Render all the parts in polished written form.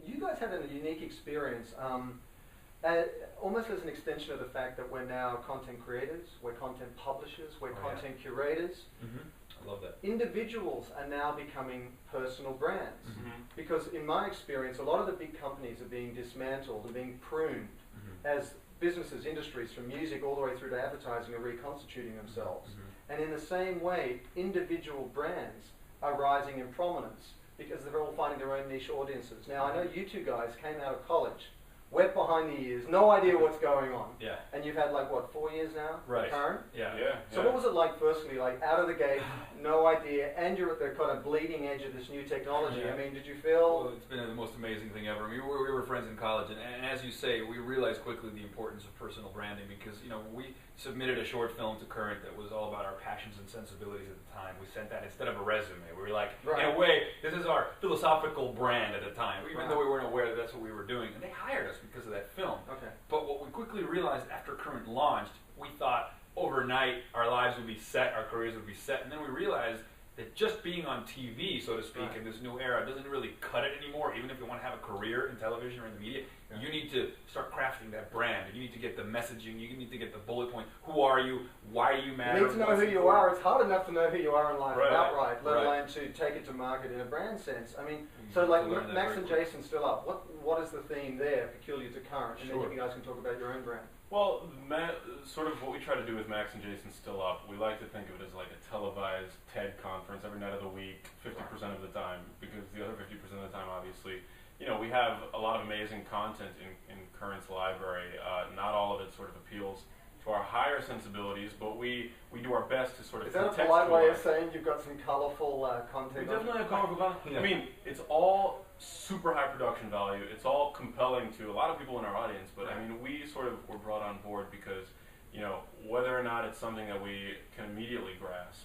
You guys had a unique experience, almost as an extension of the fact that we're now content creators, we're content publishers, we're content curators. I love that. Individuals are now becoming personal brands. Because in my experience, a lot of the big companies are being dismantled and being pruned as businesses, industries, from music all the way through to advertising, are reconstituting themselves. And in the same way, individual brands are rising in prominence because they're all finding their own niche audiences. Now, I know you two guys came out of college, wet behind the ears, no idea what's going on. Yeah. And you've had like, what, 4 years now? Right. Current? Yeah. So what was it like, firstly, like out of the gate, no idea, and you're at the kind of bleeding edge of this new technology? I mean, did you feel... Well, it's been the most amazing thing ever. I mean, we were friends in college, and as you say, we realized quickly the importance of personal branding because, you know, we submitted a short film to Current that was all about our passions and sensibilities at the time. We sent that instead of a resume. We were like, in a way, this is our philosophical brand at the time, even though we weren't aware that that's what we were doing. And they hired us because of that film. But what we quickly realized after Current launched, we thought overnight our lives would be set, our careers would be set, and then we realized that just being on TV, so to speak, in this new era doesn't really cut it anymore. Even if you want to have a career in television or in the media, you need to start crafting that brand. You need to get the messaging, you need to get the bullet point. Who are you? Why do you matter? You need to know who you are. It's hard enough to know who you are in life outright, let alone to take it to market in a brand sense. I mean, so like Max and Jason Still Up, what is the theme there peculiar to Current? And then you guys can talk about your own brand. Well, sort of what we try to do with Max and Jason Still Up, we like to think of it as like a televised TED conference every night of the week, 50% of the time, because the other 50% of the time, obviously, you know, we have a lot of amazing content in Current's library. Not all of it sort of appeals to our higher sensibilities, but we do our best to sort of contextualize. Is that a polite way of saying you've got some colorful content? We definitely have colorful content. I mean, it's all super high production value. It's all compelling to a lot of people in our audience, but I mean, we sort of were brought on board because, you know, whether or not it's something that we can immediately grasp,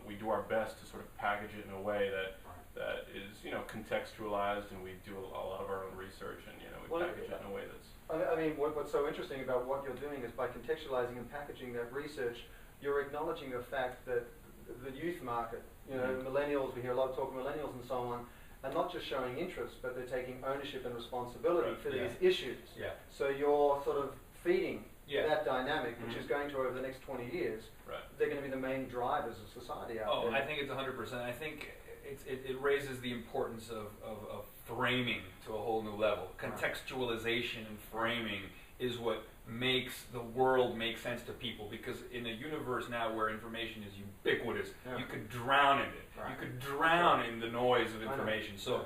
we do our best to sort of package it in a way that is, you know, contextualized, and we do a lot of our own research, and, you know, we package it in a way that's... I mean, what's so interesting about what you're doing is by contextualizing and packaging that research, you're acknowledging the fact that the youth market, you know, millennials, we hear a lot of talk of millennials and so on, are not just showing interest, but they're taking ownership and responsibility for these issues. So you're sort of feeding that dynamic, which is going to, over the next 20 years, they're going to be the main drivers of society out there. I think it's 100%. I think it raises the importance of framing to a whole new level. Contextualization and framing is what makes the world make sense to people, because in a universe now where information is ubiquitous, you could drown in it. You could drown in the noise of information. So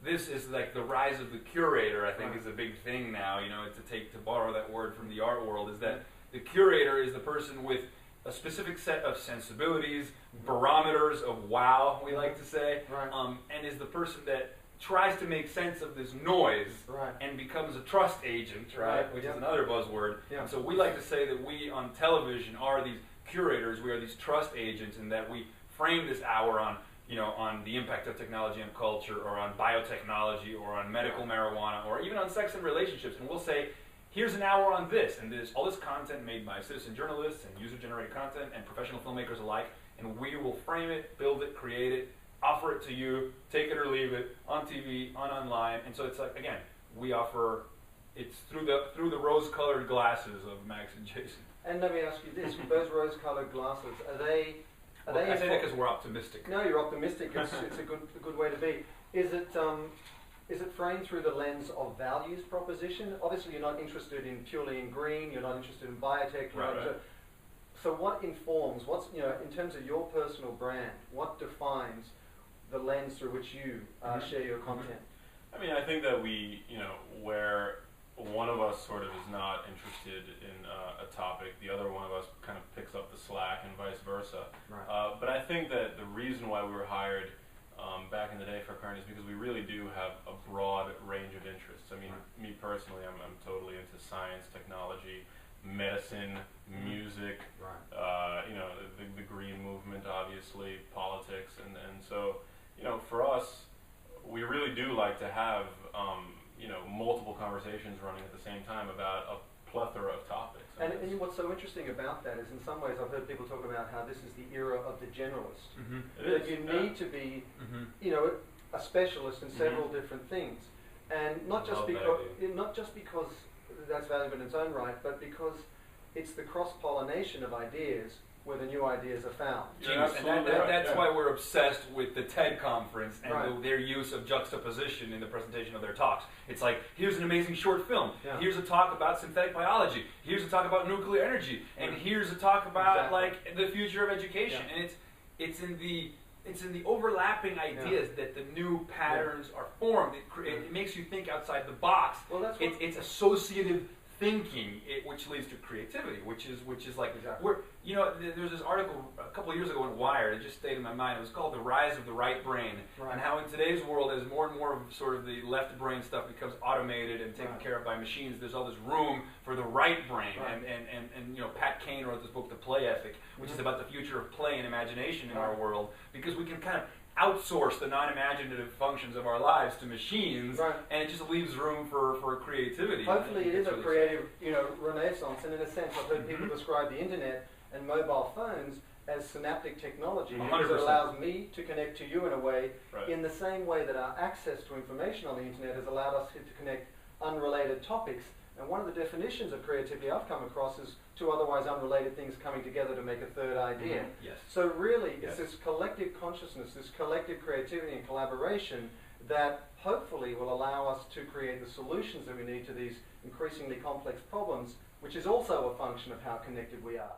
this is like the rise of the curator, I think, is a big thing now, you know, to borrow that word from the art world, is that the curator is the person with a specific set of sensibilities, barometers of wow, we like to say, and is the person that tries to make sense of this noise and becomes a trust agent, which is another buzzword. And so we like to say that we on television are these curators, we are these trust agents, and that we frame this hour on, you know, on the impact of technology on culture, or on biotechnology, or on medical marijuana, or even on sex and relationships, and we'll say, here's an hour on this, and there's all this content made by citizen journalists and user-generated content and professional filmmakers alike, and we will frame it, build it, create it, offer it to you, take it or leave it, on TV, online, and so it's like, again, we offer, it's through the rose-colored glasses of Max and Jason. And let me ask you this, those rose-colored glasses, are they... I say that because we're optimistic. No, you're optimistic, it's a good way to be. Is it framed through the lens of values proposition? Obviously you're not interested in purely in green, you're not interested in biotech, so what informs, you know, in terms of your personal brand, what defines the lens through which you share your content? I mean, I think that we, you know, where one of us sort of is not interested in a topic, the other one of us kind of picks up the slack, and vice versa. But I think that the reason why we were hired back in the day for Current is because we really do have a broad range of interests. I mean, me personally, I'm totally into science, technology, medicine, music, you know, the green movement, obviously, politics, and so, you know, for us, we really do like to have, you know, multiple conversations running at the same time about a plethora of topics. And what's so interesting about that is, in some ways, I've heard people talk about how this is the era of the generalist. It is. You need to be, you know, a specialist in several different things. And not just because that's valuable in its own right, but because it's the cross-pollination of ideas where the new ideas are found. Genius. And that's why we're obsessed with the TED conference and their use of juxtaposition in the presentation of their talks. It's like, here's an amazing short film. Yeah. Here's a talk about synthetic biology. Here's a talk about nuclear energy. And here's a talk about like the future of education. And it's in the overlapping ideas that the new patterns are formed. It makes you think outside the box. Well, that's it's associative thinking, which leads to creativity, which is like there was this article a couple of years ago in Wired. It just stayed in my mind. It was called "The Rise of the Right Brain," and how in today's world, as more and more of sort of the left brain stuff becomes automated and taken care of by machines, there's all this room for the right brain. And Pat Kane wrote this book, The Play Ethic, which is about the future of play and imagination in our world, because we can kind of outsource the non-imaginative functions of our lives to machines, and it just leaves room for creativity. Hopefully it is a creative renaissance, and in a sense I've heard people describe the internet and mobile phones as synaptic technology, because it allows me to connect to you in a way, in the same way that our access to information on the internet has allowed us to connect unrelated topics. And one of the definitions of creativity I've come across is two otherwise unrelated things coming together to make a third idea. Yes. So really, it's this collective consciousness, this collective creativity and collaboration that hopefully will allow us to create the solutions that we need to these increasingly complex problems, which is also a function of how connected we are.